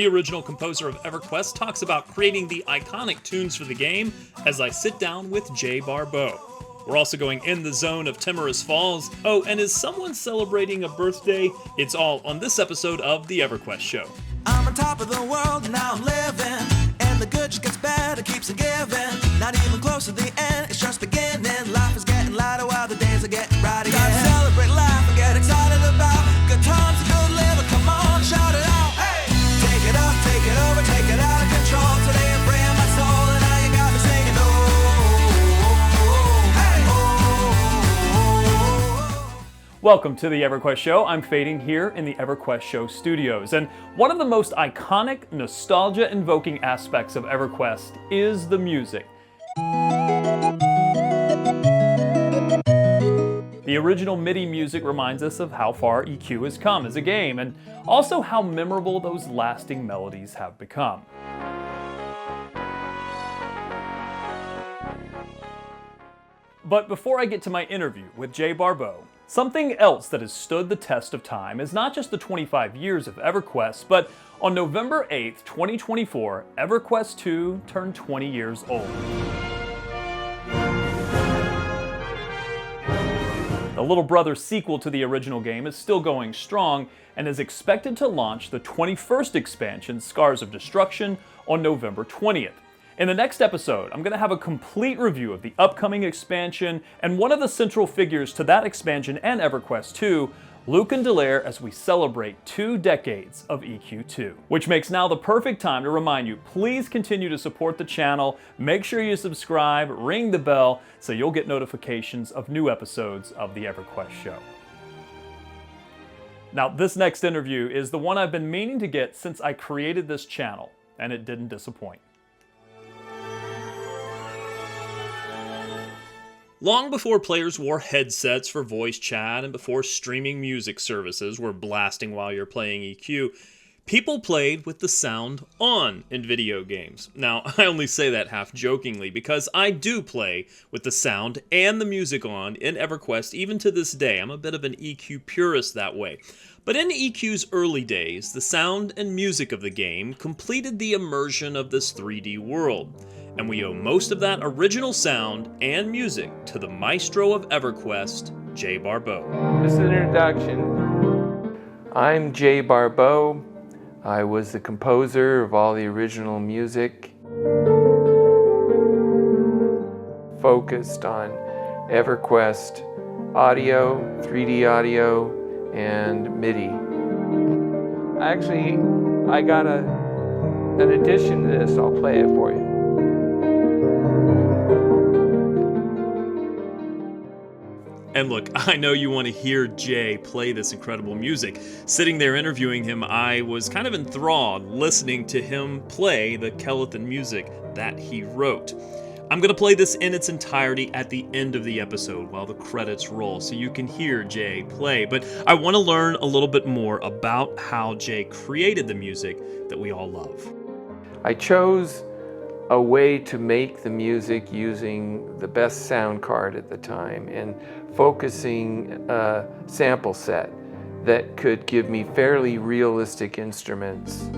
The original composer of EverQuest talks about creating the iconic tunes for the game as I sit down with Jay Barbeau. We're also going in the zone of Timorous Falls. Oh, and is someone celebrating a birthday? It's all on this episode of The EverQuest Show. I'm on top of the world, now I'm living, and the good just gets better, keeps on giving. Not even close to the end, it's just beginning. Life is getting lighter while the days are getting brighter. Gotta celebrate life and get excited about good times and good living. Come on, shout it out. Hey, take it up, take it over, take it out of control. Today I'm bringing my soul, and now you got me singing. Welcome to the EverQuest Show. I'm fading here in the EverQuest Show studios, and one of the most iconic, nostalgia-invoking aspects of EverQuest is the music. The original MIDI music reminds us of how far EQ has come as a game, and also how memorable those lasting melodies have become. But before I get to my interview with Jay Barbeau, something else that has stood the test of time is not just the 25 years of EverQuest, but on November 8th, 2024, EverQuest II turned 20 years old. The Little Brother sequel to the original game is still going strong and is expected to launch the 21st expansion, Scars of Destruction, on November 20th. In the next episode, I'm going to have a complete review of the upcoming expansion and one of the central figures to that expansion and EverQuest 2, Luke and Delaire, as we celebrate 2 decades of EQ2. Which makes now the perfect time to remind you, please continue to support the channel, make sure you subscribe, ring the bell, so you'll get notifications of new episodes of the EverQuest Show. Now, this next interview is the one I've been meaning to get since I created this channel, and it didn't disappoint. Long before players wore headsets for voice chat and before streaming music services were blasting while you're playing EQ, people played with the sound on in video games. Now, I only say that half jokingly because I do play with the sound and the music on in EverQuest even to this day. I'm a bit of an EQ purist that way. But in EQ's early days, the sound and music of the game completed the immersion of this 3D world. And we owe most of that original sound and music to the maestro of EverQuest, Jay Barbeau. This is an introduction. I'm Jay Barbeau. I was the composer of all the original music, focused on EverQuest audio, 3D audio, and MIDI. Actually, I got an addition to this. I'll play it for you. And look, I know you want to hear Jay play this incredible music. Sitting there interviewing him, I was kind of enthralled listening to him play the Kellethan music that he wrote. I'm going to play this in its entirety at the end of the episode while the credits roll so you can hear Jay play. But I want to learn a little bit more about how Jay created the music that we all love. I chose a way to make the music using the best sound card at the time and focusing a sample set that could give me fairly realistic instruments.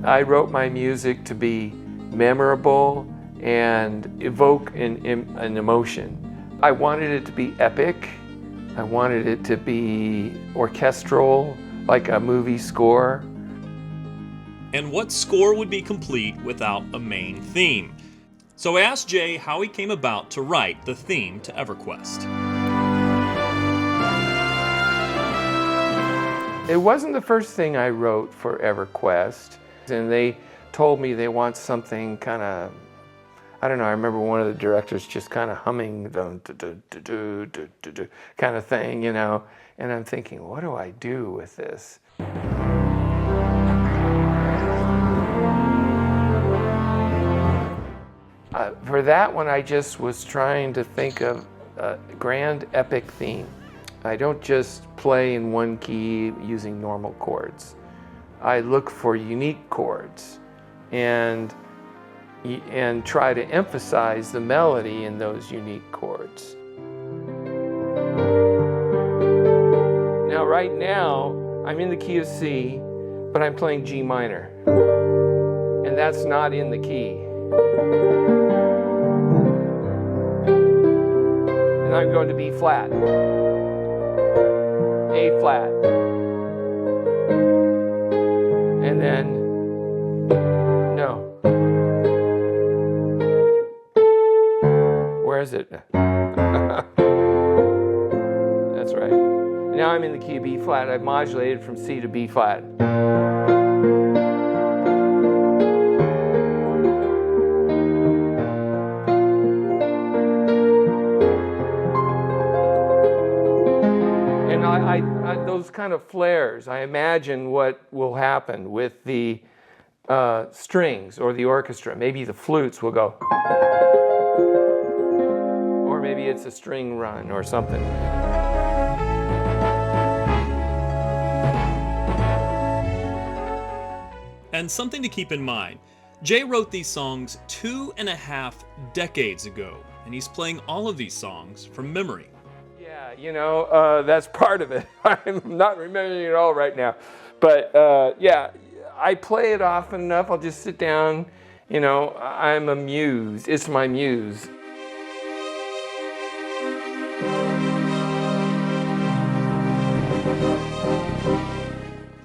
I wrote my music to be memorable and evoke an emotion. I wanted it to be epic. I wanted it to be orchestral, like a movie score. And what score would be complete without a main theme? So I asked Jay how he came about to write the theme to EverQuest. It wasn't the first thing I wrote for EverQuest, and they told me they want something kind of, I don't know, I remember one of the directors just kind of humming the kind of thing, you know, and I'm thinking, what do I do with this? For that one, I just was trying to think of a grand epic theme. I don't just play in one key using normal chords. I look for unique chords and try to emphasize the melody in those unique chords. right now, I'm in the key of C, but I'm playing G minor. And that's not in the key. And I'm going to B flat, A flat, and then no. Where is it? That's right. Now I'm in the key of B flat. I've modulated from C to B flat. And those kind of flares, I imagine what will happen with the strings or the orchestra. Maybe the flutes will go, or maybe it's a string run or something. And something to keep in mind, Jay wrote these songs 2.5 decades ago, and he's playing all of these songs from memory. Yeah, you know, that's part of it. I'm not remembering it all right now. But yeah, I play it often enough. I'll just sit down, you know, I'm a muse. It's my muse.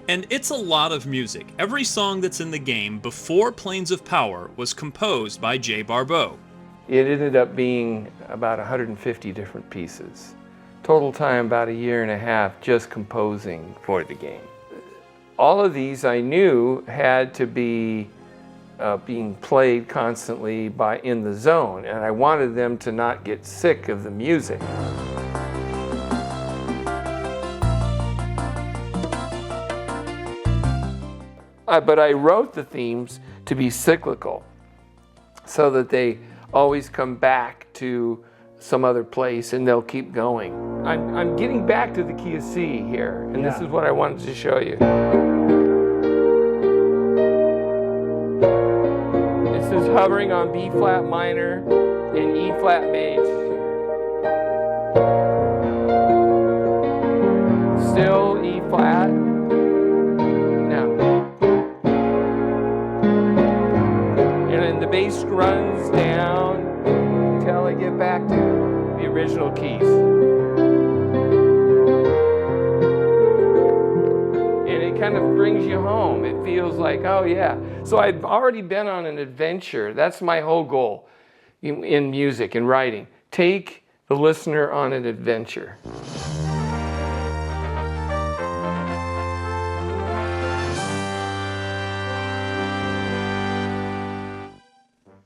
And it's a lot of music. Every song that's in the game before Planes of Power was composed by Jay Barbeau. It ended up being about 150 different pieces. Total time about 1.5 years just composing for the game. All of these I knew had to be being played constantly in the zone, and I wanted them to not get sick of the music. But I wrote the themes to be cyclical, so that they always come back to some other place and they'll keep going. I'm getting back to the key of C here, and this is what I wanted to show you. This is hovering on B flat minor and E flat major. Still E flat. The bass runs down until I get back to the original keys. And it kind of brings you home. It feels like, oh yeah. So I've already been on an adventure. That's my whole goal in music and writing. Take the listener on an adventure.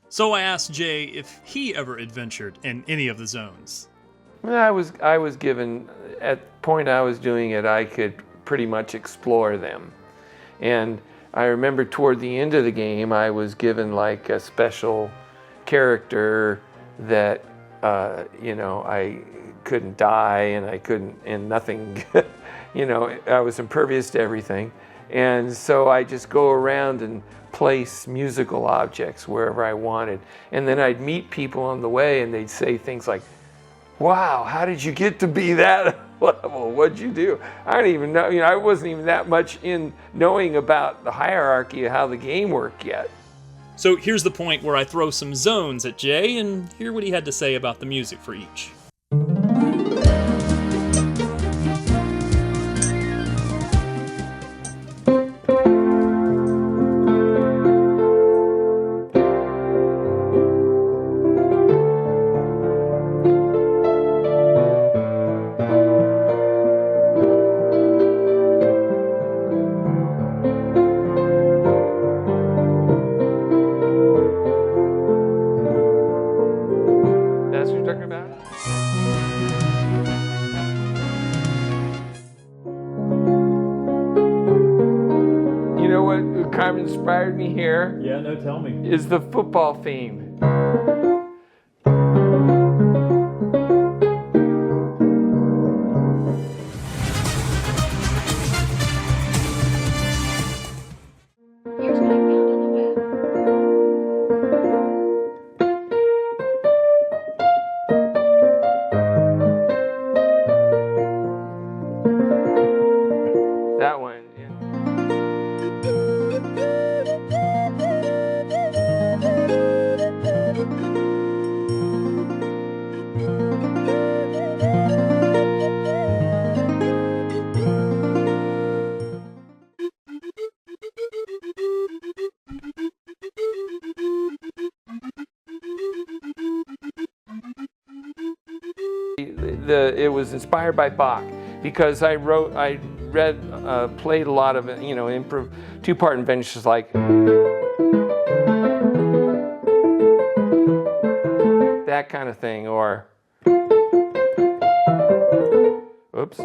So I asked Jay if he ever adventured in any of the zones. I was given, at the point I was doing it, I could pretty much explore them. And I remember toward the end of the game, I was given like a special character that, you know, I couldn't die and nothing, you know, I was impervious to everything. And so I just go around and place musical objects wherever I wanted. And then I'd meet people on the way and they'd say things like, wow, how did you get to be that level? What'd you do? I don't even know, you know, I wasn't even that much in knowing about the hierarchy of how the game worked yet. So here's the point where I throw some zones at Jay and hear what he had to say about the music for each. Kind of inspired me here. Yeah, no, tell me. Is the football theme. Here's what I found on the web. it was inspired by Bach, because I played a lot of, improv, two-part inventions like that kind of thing, or oops.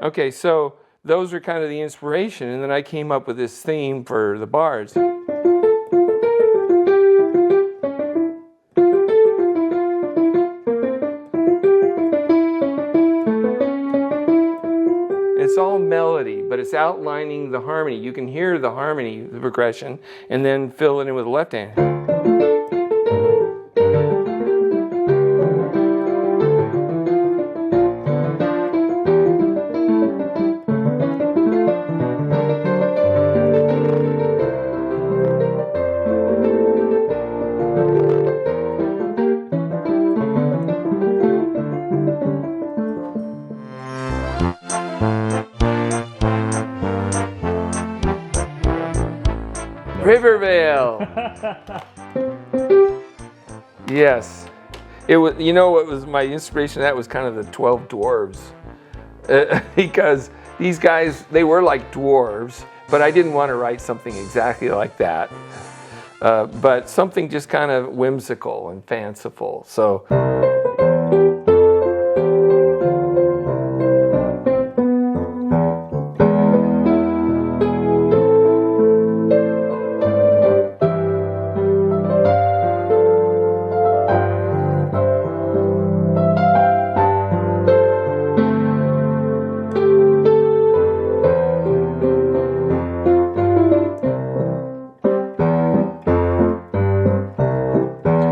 Okay, so those are kind of the inspiration, and then I came up with this theme for the bars. It's all melody, but it's outlining the harmony. You can hear the harmony, the progression, and then fill it in with the left hand. Rivervale. Yes, it was. What was my inspiration? That was kind of the 12 Dwarves, because these guys, they were like dwarves, but I didn't want to write something exactly like that, but something just kind of whimsical and fanciful. So.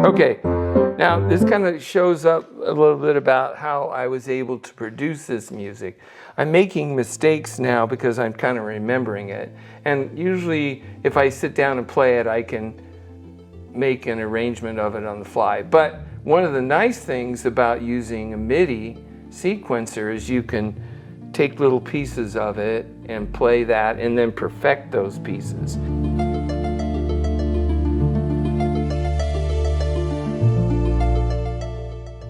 Okay, now this kind of shows up a little bit about how I was able to produce this music. I'm making mistakes now because I'm kind of remembering it. And usually if I sit down and play it, I can make an arrangement of it on the fly. But one of the nice things about using a MIDI sequencer is you can take little pieces of it and play that and then perfect those pieces.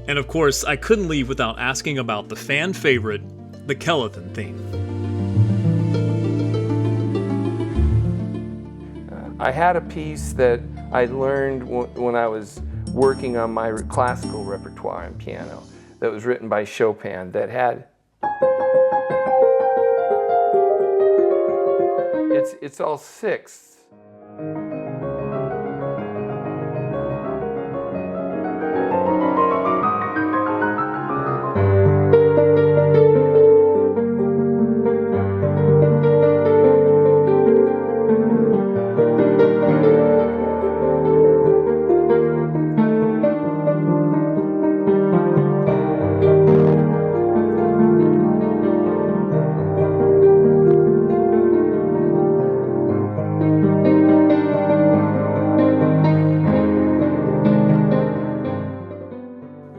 And of course, I couldn't leave without asking about the fan favorite, the Kellethan theme. I had a piece that I learned when I was working on my classical repertoire on piano that was written by Chopin that had... It's all sixths.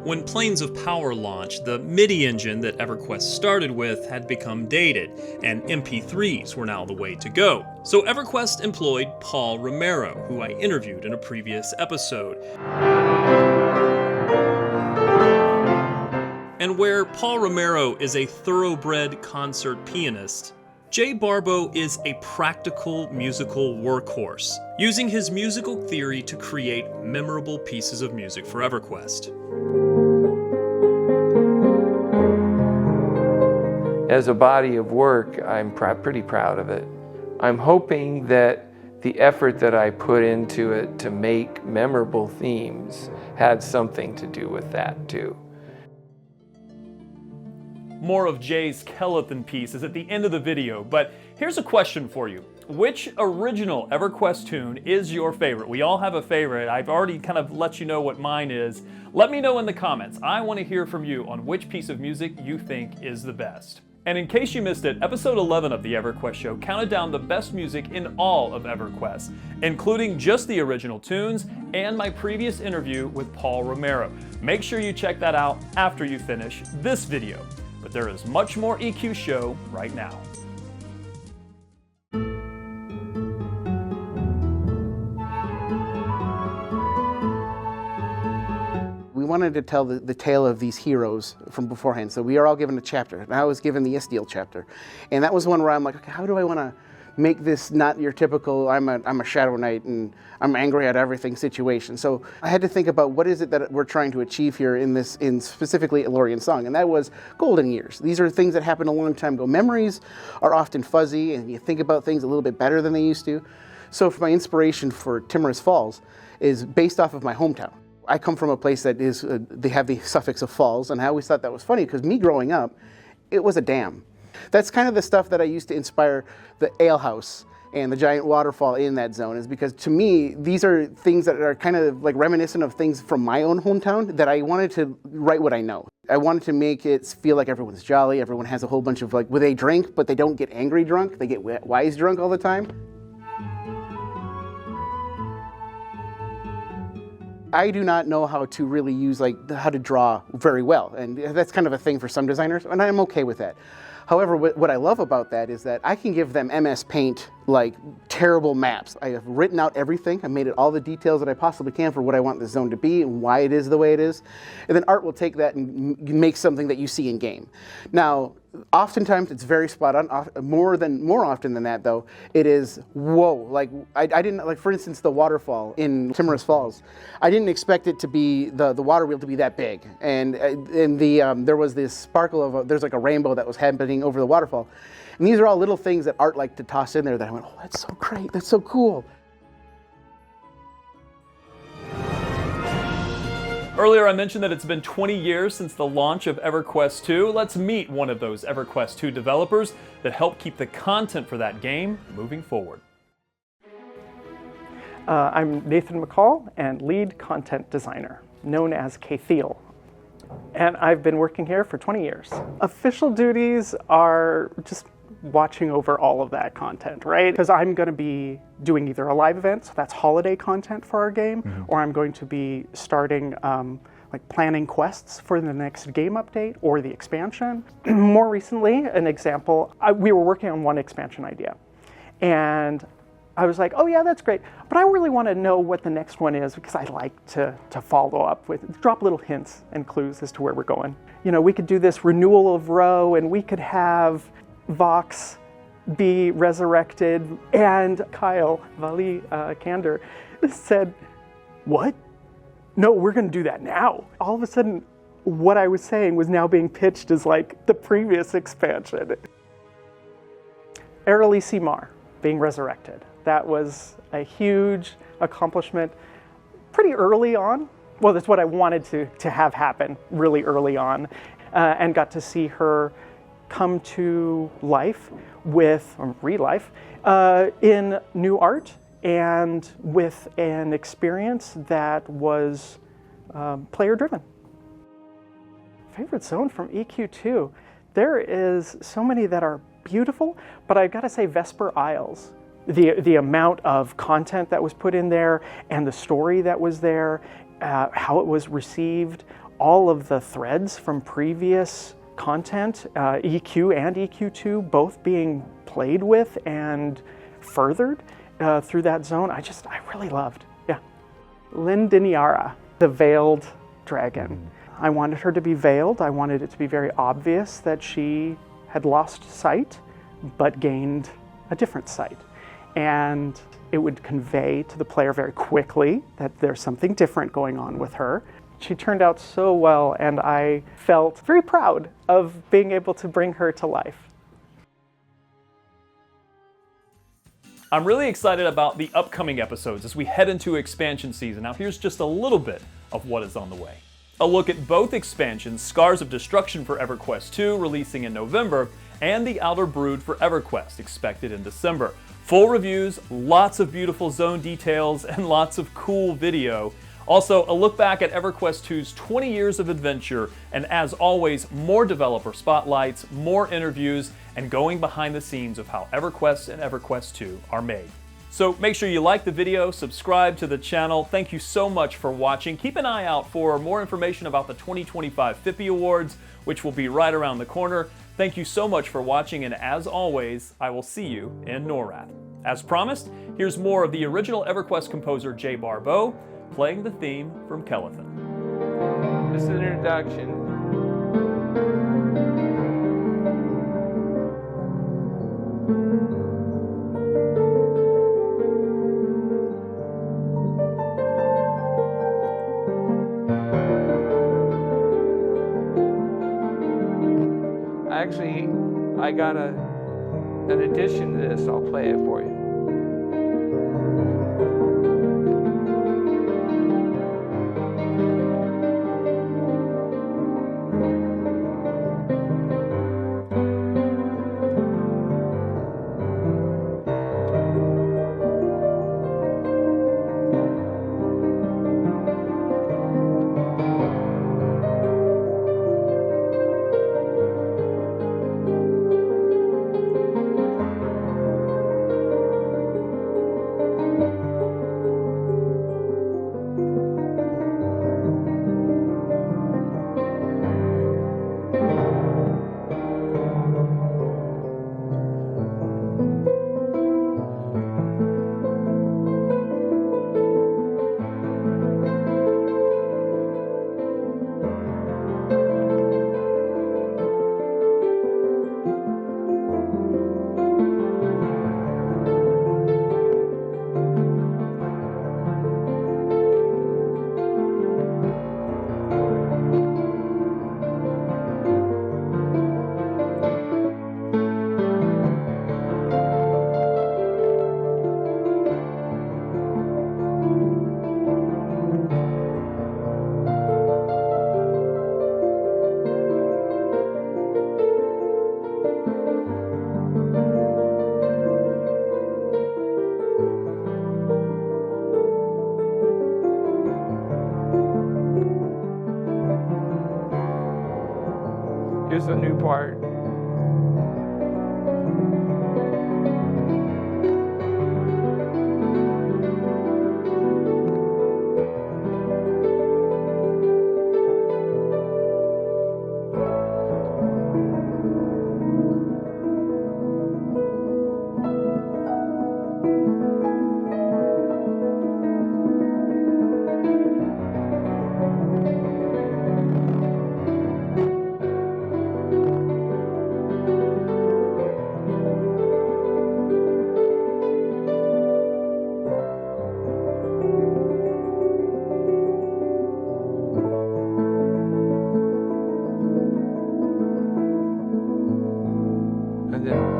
When Planes of Power launched, the MIDI engine that EverQuest started with had become dated, and MP3s were now the way to go. So EverQuest employed Paul Romero, who I interviewed in a previous episode. And where Paul Romero is a thoroughbred concert pianist, Jay Barbeau is a practical musical workhorse, using his musical theory to create memorable pieces of music for EverQuest. As a body of work, I'm pretty proud of it. I'm hoping that the effort that I put into it to make memorable themes had something to do with that too. More of Jay's Kellethan piece is at the end of the video, but here's a question for you. Which original EverQuest tune is your favorite? We all have a favorite. I've already kind of let you know what mine is. Let me know in the comments. I want to hear from you on which piece of music you think is the best. And in case you missed it, episode 11 of the EverQuest Show counted down the best music in all of EverQuest, including just the original tunes and my previous interview with Paul Romero. Make sure you check that out after you finish this video. But there is much more EQ Show right now. wanted to tell the tale of these heroes from beforehand. So we are all given a chapter, and I was given the Isteel chapter. And that was one where I'm like, okay, how do I want to make this not your typical, I'm a Shadow Knight and I'm angry at everything situation. So I had to think about what is it that we're trying to achieve here in specifically Elorian Song, and that was golden years. These are things that happened a long time ago. Memories are often fuzzy, and you think about things a little bit better than they used to. So for my inspiration for Timorous Falls is based off of my hometown. I come from a place that is, they have the suffix of falls, and I always thought that was funny because me growing up, it was a dam. That's kind of the stuff that I used to inspire the ale house and the giant waterfall in that zone, is because to me, these are things that are kind of like reminiscent of things from my own hometown that I wanted to write what I know. I wanted to make it feel like everyone's jolly, everyone has a whole bunch of like, where they drink, but they don't get angry drunk, they get wise drunk all the time. I do not know how to really use how to draw very well, and that's kind of a thing for some designers, and I'm okay with that. However, what I love about that is that I can give them MS Paint like terrible maps. I have written out everything. I made it all the details that I possibly can for what I want the zone to be and why it is the way it is. And then art will take that and make something that you see in game. Now, oftentimes it's very spot on. More often than that, though, it is whoa. Like I didn't like, for instance, the waterfall in Timorous Falls. I didn't expect it to be the water wheel to be that big, and there was this sparkle of there's like a rainbow that was happening over the waterfall. And these are all little things that art liked to toss in there that I went, oh, that's so great, that's so cool. Earlier I mentioned that it's been 20 years since the launch of EverQuest II. Let's meet one of those EverQuest II developers that help keep the content for that game moving forward. I'm Nathan McCall, and lead content designer, known as Kathiel. And I've been working here for 20 years. Official duties are just watching over all of that content, right? Because I'm going to be doing either a live event, so that's holiday content for our game, or I'm going to be starting like planning quests for the next game update or the expansion. More recently, an example, we were working on one expansion idea, and I was like, oh yeah, that's great, but I really want to know what the next one is because I like to follow up with, drop little hints and clues as to where we're going. You know, we could do this renewal of Row, and we could have Vox be resurrected, and Kyle Vali Kander said, what? No, we're going to do that now. All of a sudden, what I was saying was now being pitched as like the previous expansion. Airily Simar being resurrected. That was a huge accomplishment pretty early on. Well, that's what I wanted to have happen really early on, and got to see her come to life with, or re-life, in new art and with an experience that was player-driven. Favorite zone from EQ2? There is so many that are beautiful, but I've got to say Vesper Isles. The amount of content that was put in there and the story that was there, how it was received, all of the threads from previous content, EQ and EQ2 both being played with and furthered through that zone, I really loved. Yeah. Lindiniara, the veiled dragon. I wanted her to be veiled. I wanted it to be very obvious that she had lost sight but gained a different sight. And it would convey to the player very quickly that there's something different going on with her. She turned out so well, and I felt very proud of being able to bring her to life. I'm really excited about the upcoming episodes as we head into expansion season. Now here's just a little bit of what is on the way. A look at both expansions, Scars of Destruction for EverQuest II releasing in November, and The Outer Brood for EverQuest expected in December. Full reviews, lots of beautiful zone details, and lots of cool video. Also, a look back at EverQuest II's 20 years of adventure, and as always, more developer spotlights, more interviews, and going behind the scenes of how EverQuest and EverQuest II are made. So make sure you like the video, subscribe to the channel. Thank you so much for watching. Keep an eye out for more information about the 2025 FIPI Awards, which will be right around the corner. Thank you so much for watching, and as always, I will see you in Norath. As promised, here's more of the original EverQuest composer Barbeau playing the theme from Kelethin. This is an introduction. Actually, I got an addition to this. I'll play it for you. Here's the new part. And then